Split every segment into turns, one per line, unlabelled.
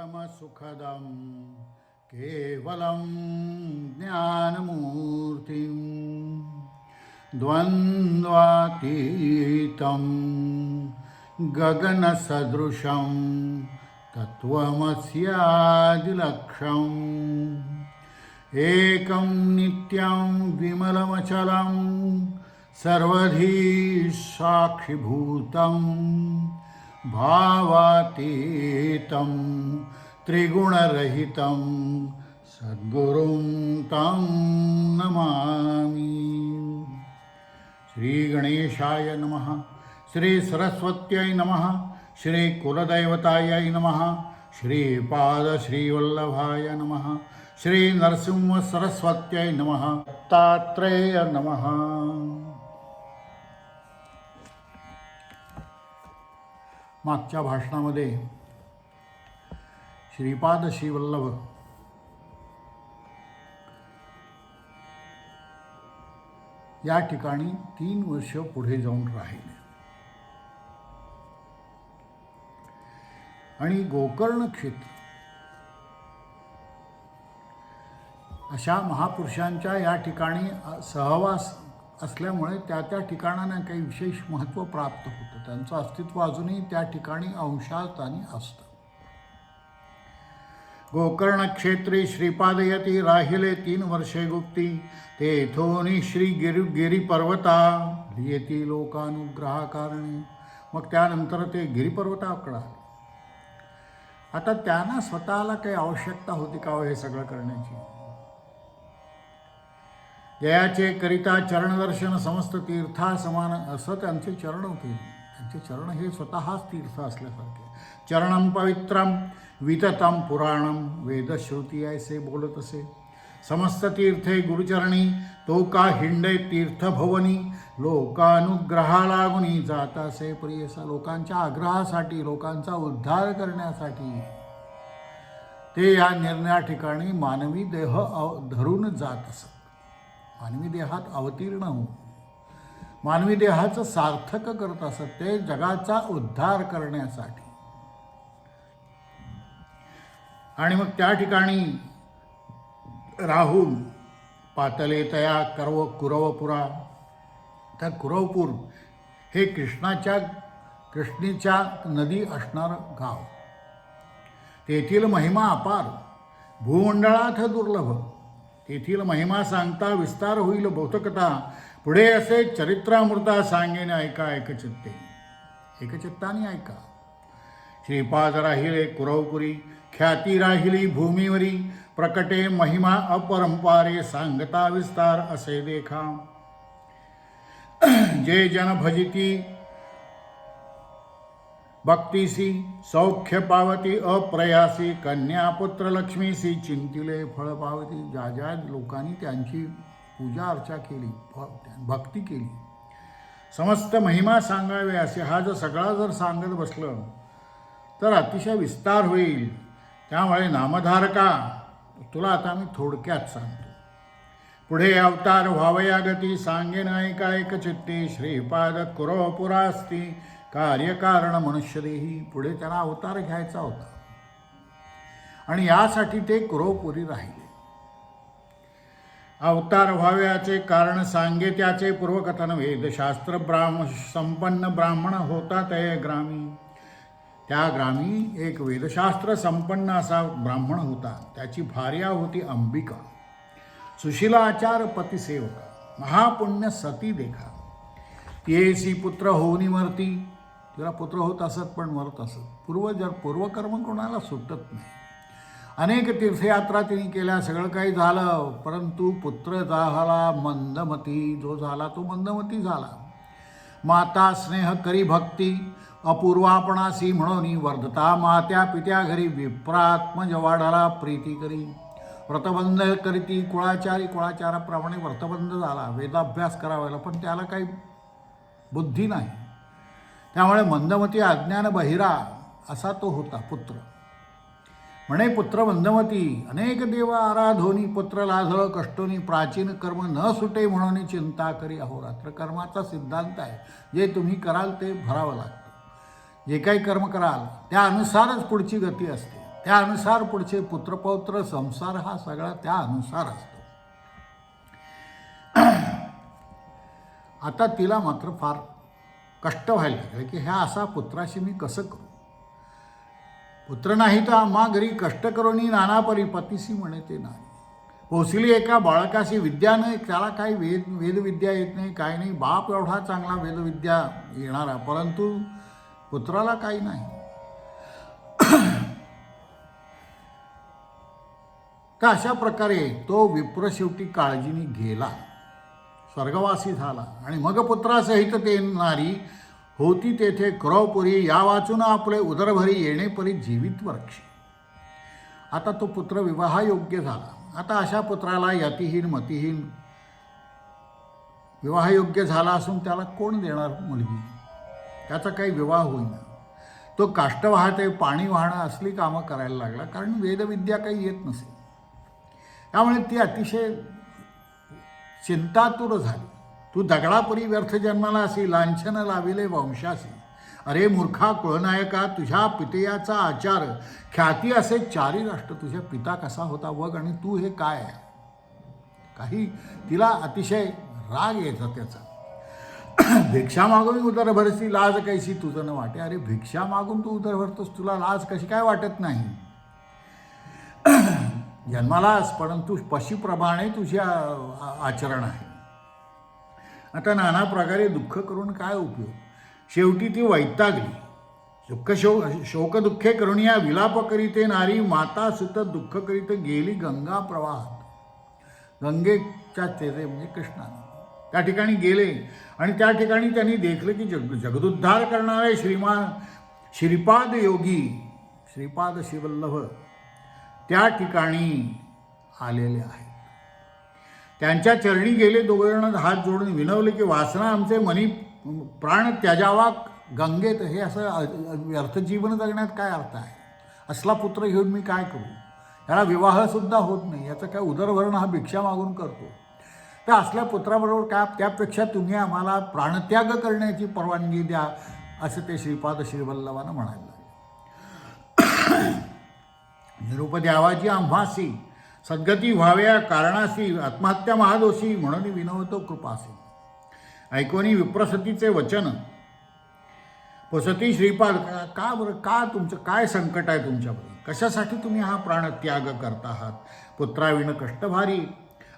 परमसुखदं केवलं ज्ञानमूर्तिं द्वन्द्वातीतं गगनसदृशं तत्त्वमस्यादिलक्ष्यम् एकं नित्यं विमलमचलं सर्वधी साक्षिभूतं भावातीतं त्रिगुणरहितं सद्गुरुं तं नमामि। श्री गणेशाय नमः, श्री सरस्वत्यै नमः, श्री कुलदैवतायै नमः, श्रीपाद श्रीवल्लभाय नमः, श्री नरसिंह सरस्वत्यै नमः, दत्तात्रेय नमः। मागच्या भाषणामध्ये श्रीपाद श्रीवल्लभ या ठिकाणी 3 वर्ष पुढे जाऊन राहिले आणि गोकर्ण क्षेत्र अशा महापुरुषांच्या या ठिकाणी सहवास असल्यामुळे त्या त्या ठिकाणांना काही विशेष महत्त्व प्राप्त होतं। त्यांचं अस्तित्व अजूनही त्या ठिकाणी अंशास्थानी असतं। गोकर्ण क्षेत्री श्रीपादयती राहिले 3 वर्षे गुप्ती, तेथोनी श्री गिरी पर्वता लियती लोकानुग्रहाकारणे। मग त्यानंतर ते गिरीपर्वताकडे आले। आता त्यांना स्वतःला काही आवश्यकता होती का हे सगळं करण्याची? जयाचे करिता चरणदर्शन समस्त तीर्था समान असं त्यांचे चरण होते। त्यांचे चरण हे स्वतःच तीर्थ असल्यासारखे। चरणं पवित्रं विततं पुराणं, वेदश्रुती ऐसे बोलत असे। समस्त तीर्थे गुरुचरणी, तो का हिंडे तीर्थभवनी, लोकानुग्रहा लागुनी जात असे प्रियसा। लोकांच्या आग्रहासाठी, लोकांचा उद्धार करण्यासाठी ते या निर्णया ठिकाणी मानवी देह धरून जात असत। मानवी देहात अवतीर्ण हो, मानवी देहाचं सार्थक करत असत ते जगाचा उद्धार करण्यासाठी। आणि मग त्या ठिकाणी राहून पातले तया कुरवपुरा, त्या कुरवपूर हे कृष्णेच्या नदी असणारं गाव। तेथील महिमा अपार, भूमंडळात दुर्लभ। तेथील महिमा सांगता विस्तार होईल बहुतकथा, पुढे असे चरित्रामृता सांगेन ऐका एकचित्ते। एकचित्ताने ऐका। श्रीपाद राहिले कुरवपुरी, ख्याती राहिली भूमीवरी, प्रकटे महिमा अपरंपारे सांगता विस्तार असे देखा। जे जन भजिती भक्तीसी, सौख्य पावती अप्रयासी, कन्या पुत्र लक्ष्मीसी चिंतिले फळ पावती। ज्या ज्या लोकांनी त्यांची पूजा अर्चा केली, भक्ती केली, समस्त महिमा सांगावे असे हा जर सगळा जर सांगत बसलं तर अतिशय विस्तार होईल। त्यामुळे नामधारका तुला आता मी थोडक्यात सांगतो। पुढे अवतार व्हावया गती, सांगेन ऐका एक चित्ती। श्रीपाद कुरवपुरास्ती, कार्यकारण मनुष्यदेही। पुढे त्यांना अवतार घ्यायचा होता आणि यासाठी ते कुरवपुरी राहिले। अवतार व्हाव्याचे कारण सांगे त्याचे पूर्वकथन, वेदशास्त्र संपन्न ब्राह्मण होता ते ग्रामी। त्या ग्रामी एक वेदशास्त्र संपन्न असा ब्राह्मण होता। त्याची भार्या होती अंबिका, सुशीलाचार पतिसेवका, महापुण्य सती देखा। तियेसी पुत्र होऊनी मरती, तिला पुत्र होत असत पण मरत असत। पूर्वकर्म कोणाला सुटत नाही। अनेक तीर्थयात्रा तिने केल्या, सगळं काही झालं, परंतु पुत्र झाला मंदमती। जो झाला तो मंदमती झाला। माता स्नेह करी भक्ती, अपूर्वापणासी म्हणून वर्धता। मात्या पित्या घरी विप्रात्मज वाढाला प्रीती करी। व्रतबंध करीती कुळाचारी, कुळाचाराप्रमाणे व्रतबंध झाला। वेदाभ्यास करावा पण त्याला काही बुद्धी नाही। त्यामुळे मंदमती अज्ञान बहिरा असा तो होता पुत्र। म्हणे पुत्र मंदमती, अनेक देव आराधोनी पुत्र लाधळ कष्टोनी। प्राचीन कर्म न सुटे म्हणून चिंता करी अहोरात्र। कर्माचा सिद्धांत आहे, जे तुम्ही कराल ते भरावं लागतं। जे काही कर्म कराल त्यानुसारच पुढची गती असते। त्यानुसार पुढचे पुत्रपौत्र संसार हा सगळा त्यानुसार असतो. आता तिला मात्र फार कष्ट व्हायला लागले की ह्या असा पुत्राशी मी कसं करू. पुत्र नाही तर आम्हा घरी कष्ट करूनी नाना परी पतीसी म्हणे ते नाही. पोचली एका बाळकाशी विद्या नाही, त्याला काही वेदविद्या येत नाही, काही नाही. बाप एवढा चांगला वेदविद्या येणारा, परंतु पुत्राला काही नाही. तर अशा प्रकारे तो विप्र शेवटी काळजीने गेला, स्वर्गवासी झाला. आणि मग पुत्रासहित ते नारी होती तेथे क्रौपुरी, या वाचून आपले उदरभरी येणे परी जीवित वृक्ष. आता तो पुत्र विवाहयोग्य झाला. आता अशा पुत्राला यतिहीन मतिहीन विवाहयोग्य झाला असून त्याला कोण देणार मुलगी. त्याचा काही विवाह होईना. तो काष्ट वाहते, पाणी वाहणं असली कामं करायला लागला, कारण वेदविद्या काही येत नसे. त्यामुळे ती अतिशय चिंतातुर झाली. तू दगडापरी व्यर्थ जन्माला असी, लांछन लाविले वंशासी. अरे मूर्खा कुळनायका, तुझ्या पितयाचा आचार ख्याती असे चारी राष्ट्र. तुझ्या पिता कसा होता बघ, आणि तू हे काय आहे. काही तिला अतिशय राग यायचा त्याचा. भिक्षा मागून उदर भरसी, लाज कैसी तुझं न वाटे. अरे भिक्षा मागून तू उदर भरतोस, तुला लाज कशी काय वाटत नाही. जन्मालाच, परंतु पशीप्रमाणे तुझे आचरण आहे. आता नाना प्रकारे दुःख करून काय उपयोग. शेवटी ती वैतागली. शोकदुःखे करून या विलाप करीते नारी, माता सुत दुःख करीत गेली गंगा प्रवाहात. गंगेच्या तेरे म्हणजे कृष्णाने त्या ठिकाणी गेले, आणि त्या ठिकाणी त्यांनी देखलं की जगदुद्धार करणारे श्रीमान श्रीपाद योगी, श्रीपाद शिवल्लभ त्या ठिकाणी आलेले आहेत. त्यांच्या चरणी गेले. दोघं हात जोडून विनवले की वासना आमचे मनी प्राण त्याजावा गंगेत. हे असं व्यर्थ जीवन जगण्यात काय अर्थ आहे. असला पुत्र घेऊन मी काय करू. याला विवाहसुद्धा होत नाही, याचं काय उदरभरण हा भिक्षा मागून करतो. तर असल्या पुत्राबरोबर काय, त्यापेक्षा तुम्ही आम्हाला प्राणत्याग करण्याची परवानगी द्या, असं ते श्रीपाद श्रीवल्लभानं म्हणायला लागले. निरूप द्यावाची आम्हासी, सद्गती व्हाव्या कारणासी, आत्महत्या महादोषी म्हणून विनवतो कृपासी. ऐकोनी विप्रसतीचे वचन. सती श्रीपाद, का बरं, का तुमचं काय संकट आहे तुमच्याबरोबर, कशासाठी तुम्ही हा प्राणत्याग करता आहात. पुत्राविण कष्टभारी,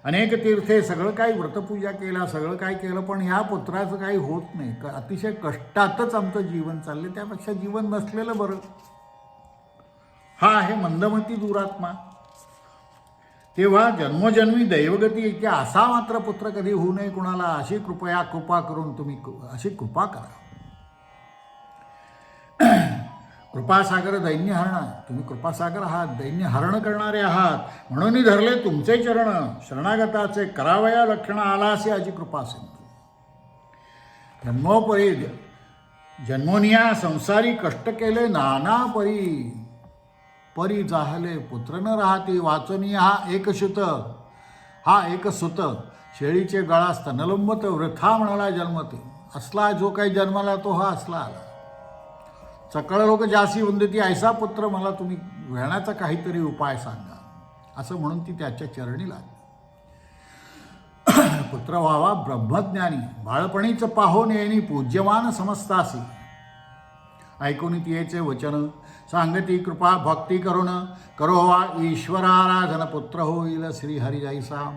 अनेक तीर्थे सगळं काही व्रतपूजा केला, सगळं काय केलं, पण ह्या पुत्राचं काही होत नाही. अतिशय कष्टातच आमचं जीवन चाललं, त्यापेक्षा जीवन नसलेलं बरं. हा आहे मंदमती दुरात्मा. तेव्हा जन्मोजन्मी दैवगती की असा मात्र पुत्र कधी होऊ नये कुणाला, अशी कृपा करून तुम्ही अशी कृपा करा. कृपासागर दैन्य हरण, तुम्ही कृपासागर आहात, दैन्य हरण करणारे आहात, म्हणून धरले तुमचे चरण. शरणागताचे करावया लक्षण आलासे अशी कृपा सिंधू. जन्मोपरी जन्मोनिया संसारी कष्ट केले नाना परी, परी जाहले पुत्र न राहती. वाचनी हा एक सुत, हा एक सुत, शेळीचे गळा स्तनलंबत, वृथा म्हणाला जन्मते. असला जो काही जन्माला तो हा असला आला. सकळ लोक जासी वंदती, ऐसा पुत्र मला तुम्ही घेण्याचा काहीतरी उपाय सांगा, असं म्हणून ती त्याच्या चरणी लागली. पुत्र व्हावा ब्रह्मज्ञानी, बाळपणीच पाहोन येणी पूज्यमान समजतासी. ऐकून तियेचे वचन, सांगती कृपा भक्ती करून, करोवा ईश्वराराधन पुत्र होईल श्रीहरी जैसा.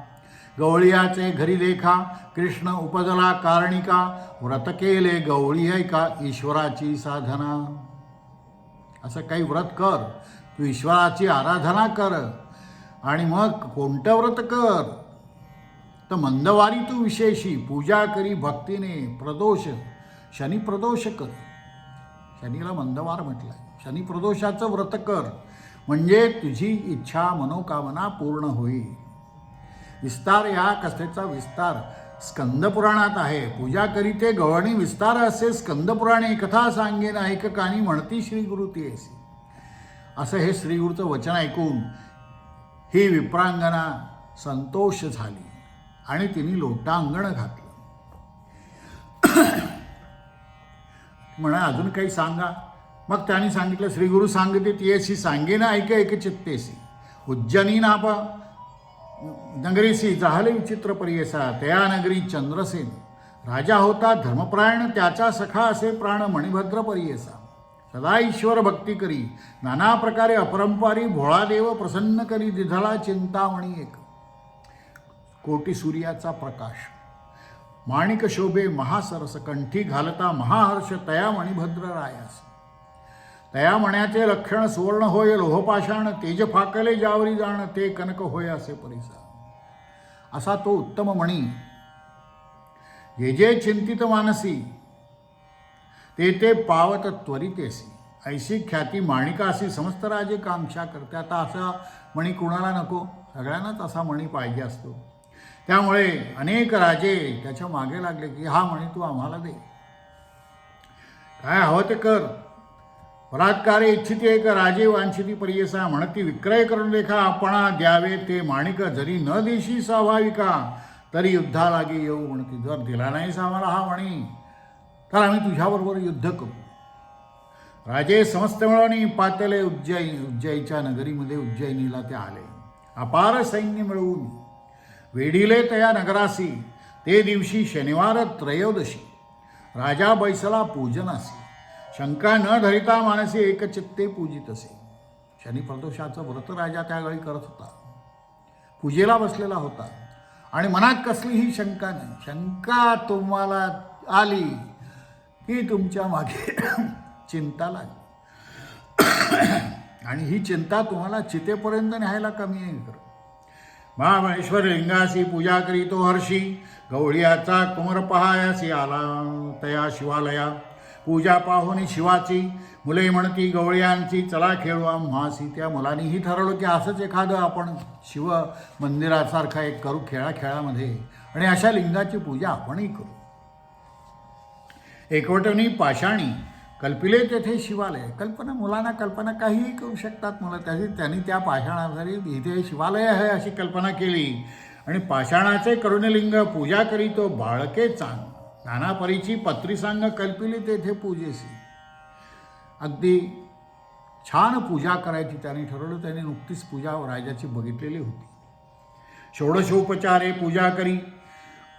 गवळियाचे घरी देखा, कृष्ण उपजला कारणिका. व्रत केले गवळी ऐका, ईश्वराची साधना. असं काही व्रत कर, तू ईश्वराची आराधना कर, आणि मग कोणतं व्रत कर तर मंदवारी तू विशेषी. पूजा करी भक्तीने, प्रदोष शनी प्रदोष कर. शनीला मंदवार म्हटलं आहे. शनी प्रदोषाचं व्रत कर, म्हणजे तुझी इच्छा मनोकामना पूर्ण होईल. विस्तार या कथेचा विस्तार स्कंदपुराणात आहे. पूजा करीते गवळणी विस्तार असे स्कंदपुराणे, कथा सांगेन ऐककानी म्हणती श्री गुरु तियेसी. असं हे श्रीगुरूचं वचन ऐकून ही विप्रांगना संतोष झाली आणि तिने लोटांगण घातलं. म्हणा अजून काही सांगा. मग त्यांनी सांगितलं, श्री गुरु सांगते तियेसी सांगेन ऐक एक चित्तेसी, उज्जनी नाप नगरीसी जाहले विचित्र परियसा, तया नगरी चंद्रसेन राजा होता धर्मप्रायण, त्याचा सखा असे प्राण मणिभद्र परियसा. सदा ईश्वर भक्ती करी नाना प्रकारे अपरंपारी, भोळा देव प्रसन्न करी दिधळा चिंतामणी एक. कोटी सूर्याचा प्रकाश माणिक शोभे महासरस, कंठी घालता महाहर्ष तया मणिभद्र रायास. तया मण्याचे लक्षण सुवर्ण होय लोहपाषाण, तेज फाकले ज्यावरी जाण ते कनक होय असे परिसा. असा तो उत्तम मणी जे जे चिंतित मानसी, ते ते पावत त्वरितेसी. ऐशी ख्याती माणिकासी समस्त राजे कांक्षा करते. आता असा मणी कुणाला नको, सगळ्यांनाच असा मणी पाहिजे असतो. त्यामुळे अनेक राजे त्याच्या मागे लागले की हा मणी तू आम्हाला दे, काय हवं ते कर. बलात्कारे इच्छिती एक राजे वांछिती परियसा, म्हणती विक्रय करून देखा आपणा द्यावे ते माणिक, जरी न देशी स्वाभाविका तरी युद्धा लागे येऊ म्हणती. जर दिला नाहीस आम्हाला हा मणी तर आम्ही तुझ्याबरोबर युद्ध करू. राजे समस्त मिळवणी पातले उज्जयीच्या नगरीमध्ये उज्जयिनीला ते आले. अपार सैन्य मिळवून वेढिले तया नगरासी, ते दिवशी शनिवार त्रयोदशी राजा बैसला पूजनासी. शंका न धरिता मानसी एकचित्ते पूजित असे. शनी प्रदोषाचं व्रत राजा त्यावेळी करत होता, पूजेला बसलेला होता आणि मनात कसलीही शंका नाही. शंका तुम्हाला आली की तुमच्या मागे चिंता लागली आणि ही चिंता तुम्हाला चितेपर्यंत न्यायला कमी आहे. महामहेश्वर लिंगासी पूजा करी तो हर्षी, गवळीयाचा कुमर पहायासी आला तया शिवालया. पूजा पाहुनी शिवाची मुले म्हणती गवळ्यांची, चला खेळू आम्हासी. त्या मुलांनीही ठरवलं की असंच एखादं आपण शिव मंदिरासारखा एक करू खेळामध्ये, आणि अशा लिंगाची पूजा आपणही करू. एकवटणी पाषाणी कल्पिले तेथे शिवालय. मुलांना कल्पना काहीही करू शकतात मुलं. त्यांनी त्या पाषाणासाठी इथे शिवालय आहे अशी कल्पना केली आणि पाषाणाचे करुणलिंग पूजा करी तो बाळके चांग. नाना परीची पत्री सांग कल्पिली तेथे पूजेसी. अगदी छान पूजा करायची त्यांनी ठरवलं. त्यांनी नुकतीच पूजा राजाची बघितलेली होती. षोडशोपचारे पूजा करी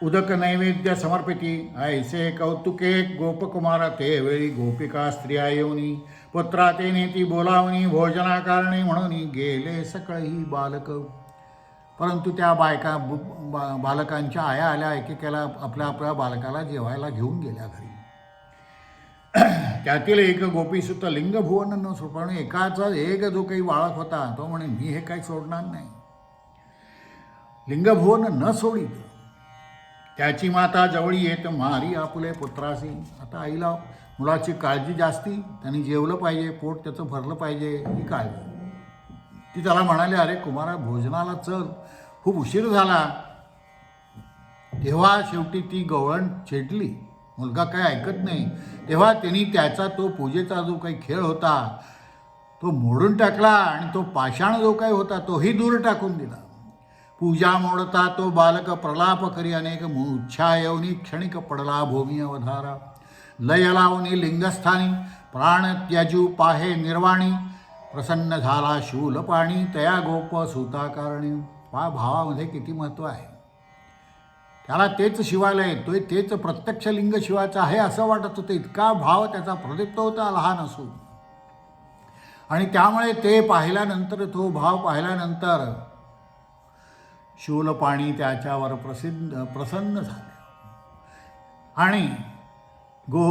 उदक नैवेद्य समर्पिती. ऐसे कौतुके गोपकुमार ते वेळी गोपिका स्त्रिया येऊनी, पुत्रा ते नेती बोलावणी भोजनाकारणे म्हणून गेले सकळही बालक. परंतु त्या बालकांच्या आया आल्या, एकेकाला आपल्या बालकाला जेवायला घेऊन गेल्या घरी. त्यातील एक गोपीसुत लिंगभुवन न सोडणे, एकाचा एक जो काही बाळक होता तो म्हणे मी हे काही सोडणार नाही, लिंगभुवन न सोडित. त्याची माता जवळी येत मारी आपुले पुत्रासी. आता आईला मुलाची काळजी जास्ती, त्यांनी जेवलं पाहिजे, पोट त्याचं भरलं पाहिजे ही काळजी. ती त्याला म्हणाले, अरे कुमारा भोजनाला चल, खूप उशीर झाला. तेव्हा शेवटी ती गवळण चिडली, मुलगा काय ऐकत नाही. तेव्हा त्यांनी त्याचा तो पूजेचा जो काही खेळ होता तो मोडून टाकला आणि तो पाषाण जो काही होता तोही दूर टाकून दिला. पूजा मोडता तो बालक प्रलाप करी अनेक, मूर्छा येऊनी क्षणिक पडला भूमी अवधारा. लय लावणी लिंगस्थानी प्राण त्यजू पाहे निर्वाणी, प्रसन्न झाला शूल पाणी तया गोप सुताकारणी. भावामध्ये किती महत्त्व आहे. त्याला तेच शिवालय, तो तेच प्रत्यक्ष लिंग शिवाचं आहे असं वाटत होतं. इतका भाव त्याचा प्रदीप्त होता लहान असून. आणि त्यामुळे ते पाहिल्यानंतर, तो भाव पाहिल्यानंतर शूलपाणी त्याच्यावर प्रसन्न झाले. आणि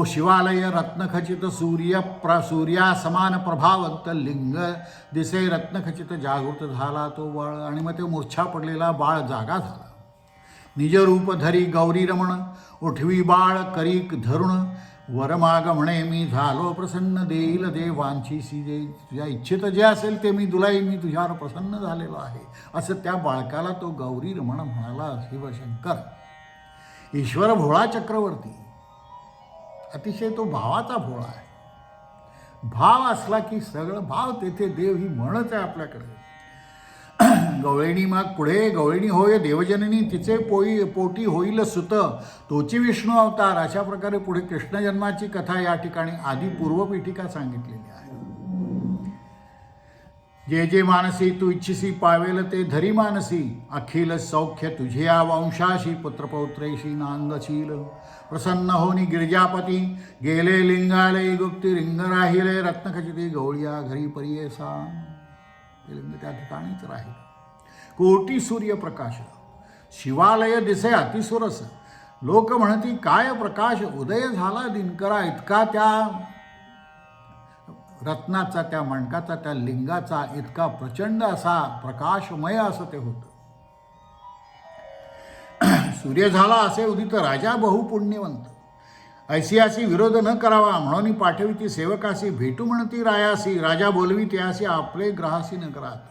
शिवालय रत्नखचित सूर्या समान प्रभावंत लिंग दिसे रत्नखचित जागृत झाला तो बाळ. आणि मग ते मूर्छा पडलेला बाळ जागा झाला. निजरूप धरी गौरी रमण उठवी बाळ करीक धरुण, वरमाग म्हणे मी झालो प्रसन्न देईल देवांची सीजे. तुझ्या इच्छित जे असेल ते मी तुला मी तुझ्यावर प्रसन्न झालेलो आहे असं त्या बाळकाला तो गौरी रमण म्हणाला. शिवशंकर ईश्वर भोळा चक्रवर्ती, अतिशय तो भावाचा भोळा आहे. भाव असला की सगळं, भाव तेथे देव ही म्हणच आहे आपल्याकडे. गवळणी मग पुढे गवळणी होय देवजननी तिचे पोटी होईल सुत तोची विष्णू अवतार. अशा प्रकारे पुढे कृष्ण जन्माची कथा या ठिकाणी आधी पूर्वपीठिका सांगितलेली आहे. जे जे मानसी तू इच्छिसी पावेल ते धरी मानसी अखिल सौख्य तुझ्या वंशाशी पुत्रपौत्रेशी नांदशील. प्रसन्न होनी गिरिजापती गेले लिंगालय गुप्ती रिंग राहिले रत्नखचिते गवळिया घरी परियेसा. हे लिंग त्या ठिकाणीच राहील. कोटी सूर्यप्रकाश शिवालय दिसे अतिसुरस. लोक म्हणती काय प्रकाश उदय झाला दिनकरा इतका त्या रत्नाचा त्या मणकाचा त्या लिंगाचा इतका प्रचंड असा प्रकाशमय असं ते होतं. सूर्य झाला असे उदित राजा बहुपुण्यवंत. ऐसियासी विरोध न करावा म्हणून पाठविती सेवकासी भेटू म्हणती रायासी. राजा बोलवी त्यासी आपले ग्राहासी न करात.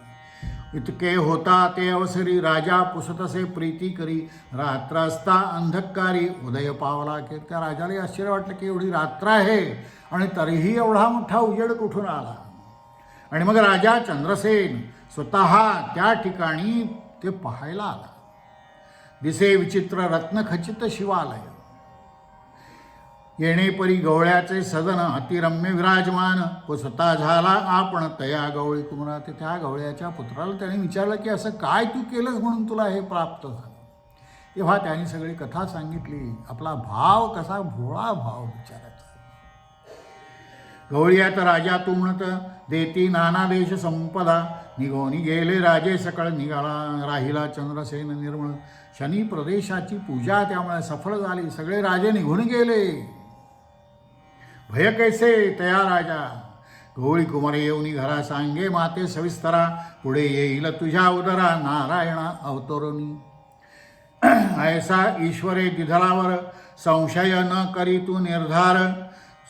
इतके होता ते अवसरी राजा पुसतसे प्रीती करी. रात्र असता अंधकारी उदय पावला की. त्या राजाला आश्चर्य वाटलं की एवढी रात्र आहे आणि तरीही एवढा मोठा उजेड कुठून आला. आणि मग राजा चंद्रसेन स्वतः त्या ठिकाणी ते पाहायला आला. दिसे विचित्र रत्नखचित शिवालय. येणेपरी गवळ्याचे सदन अतिरम्य विराजमान. व स्वतः झाला आपण तया गवळी कुमारा. ते त्या गवळ्याच्या पुत्राला त्याने विचारलं की असं काय तू केलंस म्हणून तुला हे प्राप्त झालं. तेव्हा त्याने सगळी कथा सांगितली. आपला भाव कसा भोळा भाव विचारायचा. गवळियात राजा तू म्हणत देती नाना देश संपदा. निघोनी गेले राजे सकळ निघाला राहिला चंद्रसेन निर्मळ. शनी प्रदेशाची पूजा त्यामुळे सफळ झाली. सगळे राजे निघून गेले. भय कैसे तया राजा. गवळी कुमारी येऊनी घरा सांगे माते सविस्तरा. पुढे येईल तुझ्या उदरा नारायणा अवतरुणी. ऐसा ईश्वरे दिधलावर संशय न करी तू निर्धार.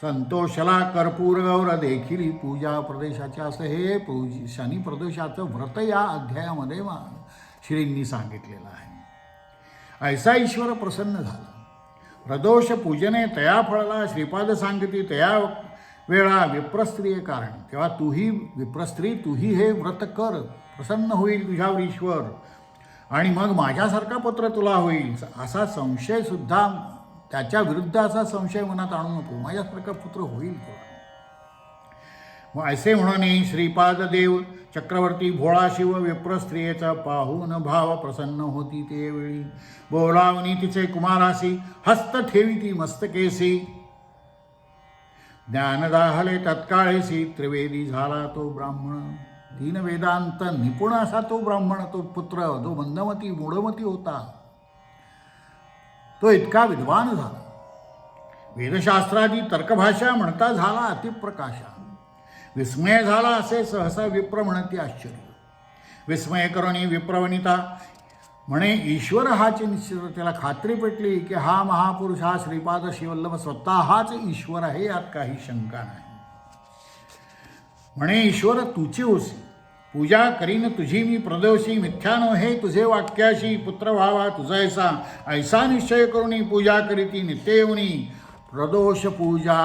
संतोषला कर्पूर गौर देखील पूजा प्रदेशाचे. असं हे शनी प्रदेशाचं व्रत या अध्यायामध्ये श्रींनी सांगितलेलं आहे. ऐसा ईश्वर प्रसन्न झाला. प्रदोष पूजने तया फळला. श्रीपाद सांगती तया वेळा विप्रस्त्रिये कारण. तेव्हा तूही विप्रस्त्री तूही हे व्रत कर. प्रसन्न होईल तुझ्यावर ईश्वर आणि मग माझ्यासारखा पुत्र तुला होईल. असा संशयसुद्धा त्याच्या विरुद्ध असा संशय मनात आणू नको. माझ्यासारखा पुत्र होईल तुला. मग ऐसे म्हणून श्रीपाद देव चक्रवर्ती भोळा शिव विप्रस्त्रियेचा पाहून भाव प्रसन्न होती. ते वेळी बोलावनी तिचे कुमारासी हस्त ठेवी ती मस्तकेसी. ज्ञानदाहले तत्काळेसी त्रिवेदी झाला तो ब्राह्मण. 3 वेदांत निपुण असा तो ब्राह्मण तो पुत्र जो मंदमती मूढमती होता तो इतका विद्वान झाला. वेदशास्त्रादी तर्कभाषा म्हणता झाला अतिप्रकाशा. विस्मय झाला असे सहसा विप्र म्हणती आश्चर्य. विस्मय करुणी विप्रवनिता म्हणे ईश्वर हाच निश्चित. त्याला खात्री पेटली की हा महापुरुष हा श्रीपाद श्रीवल्लभ स्वतः हाच ईश्वर आहे. यात काही शंका नाही. म्हणे ईश्वर तुची होसी. पूजा करीन तुझी मी प्रदोषी. मिथ्यानो हे तुझे वाक्याशी. पुत्र व्हावा तुझा ऐसा. ऐसा निश्चय करुणी पूजा करीती नित्य येऊनी. प्रदोष पूजा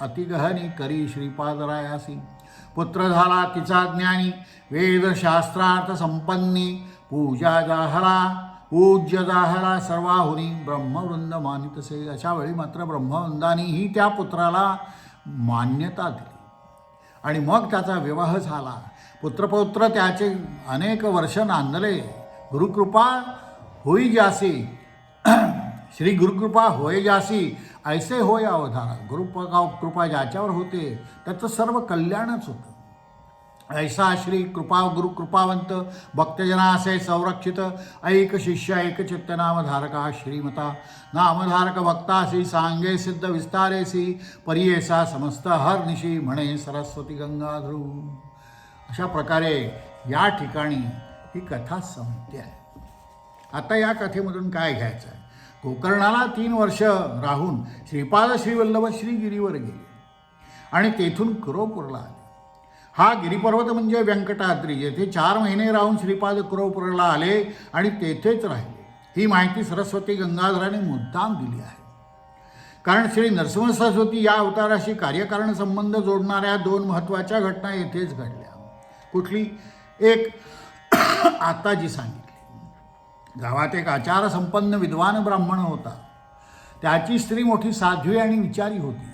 अतिगहनी करी श्रीपादरायासी. पुत्र झाला तिचा ज्ञानी वेदशास्त्रार्थ संपन्नी. पूजा जाहला पूज्य जाहला सर्वाहुनी. ब्रह्मवृंद मानितसे. अशा वेळी मात्र ब्रह्मवृंदानीही त्या पुत्राला मान्यता दिली आणि मग त्याचा विवाह झाला. पुत्रपौत्र त्याचे अनेक वर्ष नांदले. गुरुकृपा होई जासी. श्री गुरुकृपा होय जासी ऐसे होय अवधारा. गुरुकृपा ज्याच्यावर होते त्याचं सर्व कल्याणच होतं. ऐसा श्री कृपा गुरुकृपावंत भक्तजना असे संरक्षित. ऐक शिष्य ऐक चित्त नामधारका श्रीमता. नामधारक भक्तासी सांगे सिद्ध विस्तारेसी. परियेसा समस्त हरनिशी म्हणे सरस्वती गंगाधरू. अशा प्रकारे या ठिकाणी ही कथा संपते आहे. आता या कथेमधून काय घ्यायचं आहे. गोकर्णाला 3 वर्ष राहून श्रीपाद श्रीवल्लभ श्रीगिरीवर गेले आणि तेथून कुरोपूरला आले. हा गिरीपर्वत म्हणजे व्यंकटाद्री. येथे 4 महिने राहून श्रीपाद कुरोपूरला आले आणि तेथेच राहिले. ही माहिती सरस्वती गंगाधराने मुद्दाम दिली आहे. कारण श्री नरसिंह सरस्वती या अवताराशी कार्यकारण संबंध जोडणाऱ्या 2 महत्त्वाच्या घटना येथेच घडल्या. कुठली एक आता जी सांगितली. गावात एक आचार संपन्न विद्वान ब्राह्मण होता. त्याची स्त्री मोठी साध्वी आणि विचारी होती.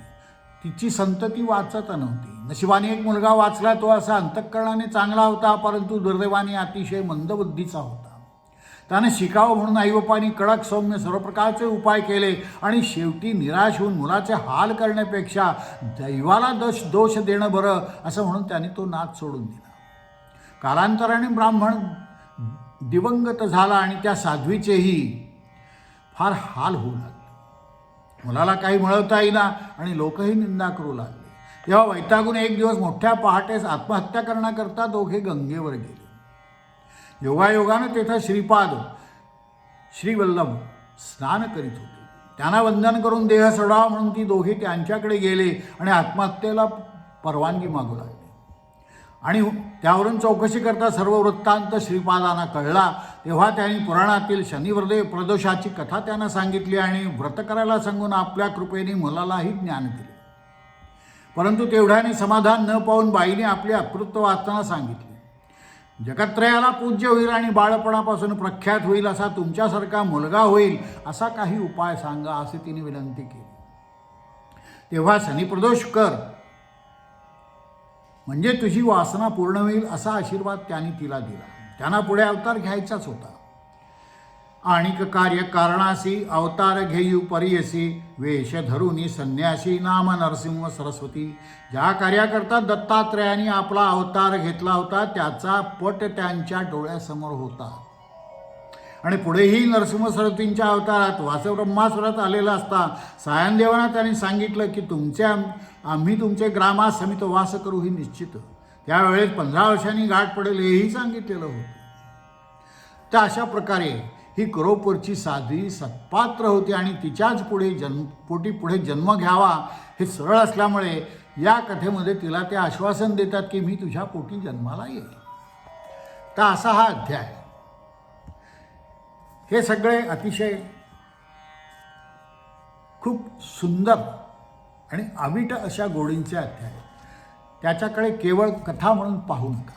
तिची संतती वाचत नव्हती. नशिबाने एक मुलगा वाचला. तो असा अंतःकरणाने चांगला होता, परंतु दुर्दैवाने अतिशय मंदबुद्धीचा होता. त्याने शिकावं म्हणून आईबापांनी कडक सौम्य सर्व प्रकारचे उपाय केले आणि शेवटी निराश होऊन मुलाचे हाल करण्यापेक्षा दैवाला दोष देणं बरं असं म्हणून त्याने तो नाद सोडून दिला. कालांतराने ब्राह्मण दिवंगत झाला आणि त्या साध्वीचेही फार हाल होऊ लागले. मुलाला काही मिळवता येईना आणि लोकही निंदा करू लागले. तेव्हा वैतागून एक दिवस मोठ्या पहाटेस आत्महत्या करण्याकरता दोघे गंगेवर गेले. योगायोगानं तेथे श्रीवल्लभ स्नान करीत होते. त्यांना वंदन करून देह सोडावा म्हणून ती दोघे त्यांच्याकडे गेले आणि आत्महत्येला परवानगी मागू लागले. आणि त्यावरून चौकशी करता सर्व वृत्तांत श्रीपादांना कळला. तेव्हा त्यांनी पुराणातील शनिवारदेव प्रदोषाची कथा त्यांना सांगितली आणि व्रत करायला सांगून आपल्या कृपेने मुलालाही ज्ञान दिले. परंतु तेवढ्याने समाधान न पाहून बाईने आपले अपृत्व वाचताना सांगितले, जगत्त्रयाला पूज्य होईल आणि बाळपणापासून प्रख्यात होईल असा तुमच्यासारखा मुलगा होईल असा काही उपाय सांगा असे तिने विनंती केली. तेव्हा शनिप्रदोष कर म्हणजे तुझी वासना पूर्ण होईल असा आशीर्वाद त्यांनी तिला दिला. त्यांना पुढे अवतार घ्यायचाच होता. आणिक कार्य कारणासी अवतार घेऊ परियसी वेश धरुनी संन्यासी नाम नरसिंह सरस्वती. ज्या कार्याकरता दत्तात्रयाने आपला अवतार घेतला होता त्याचा पट त्यांच्या डोळ्यासमोर होता. आणि पुढेही नरसिंह सरस्वतींच्या अवतारात वासब्रह्मासुरात आलेला असता सायनदेवांना त्यांनी सांगितलं की आम्ही तुमचे ग्रामासमित वास करू ही निश्चित. त्यावेळेस 15 वर्षांनी गाठ पडेल हेही सांगितलेलं होतं. तर अशा प्रकारे ही करोपूरची साध्वी सत्पात्र होती आणि तिच्याच पोटी पुढे जन्म घ्यावा हे सरळ असल्यामुळे या कथेमध्ये तिला ते आश्वासन देतात की मी तुझ्या पोटी जन्माला येईल. तर असा हा अध्याय. हे सगळे अतिशय खूप सुंदर आणि अवीट अशा गोडींचे अध्याय. त्याच्याकडे केवळ कथा म्हणून पाहू नका.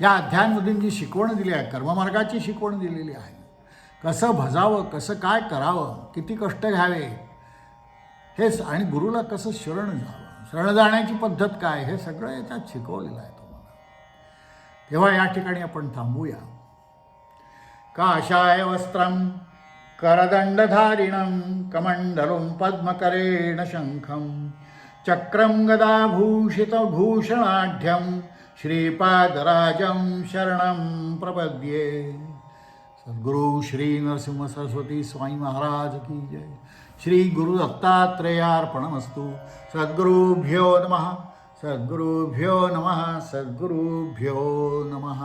या अध्यायांमधून जी शिकवण दिली आहे, कर्ममार्गाची शिकवण दिलेली आहे. कसं भजावं, कसं काय करावं, किती कष्ट घ्यावे हे, आणि गुरुला कसं शरण जावं, शरण जाण्याची पद्धत काय, हे सगळं याच्यात शिकवलेलं आहे तुम्हाला. तेव्हा या ठिकाणी आपण थांबूया. काषाय वस्त्रं करदंडधारिणं कमंडलुं पद्मकरेण शंखं चक्रं गदाभूषितभूषणाढ्यं श्रीपादराजं शरणं प्रपद्ये. सद्गुरु श्री नरसिंह सरस्वती स्वामी महाराज की जय. श्री गुरु दत्तात्रेयार्पणमस्तु. सद्गुरुभ्यो नमः. सद्गुरुभ्यो नमः. सद्गुरुभ्यो नमः.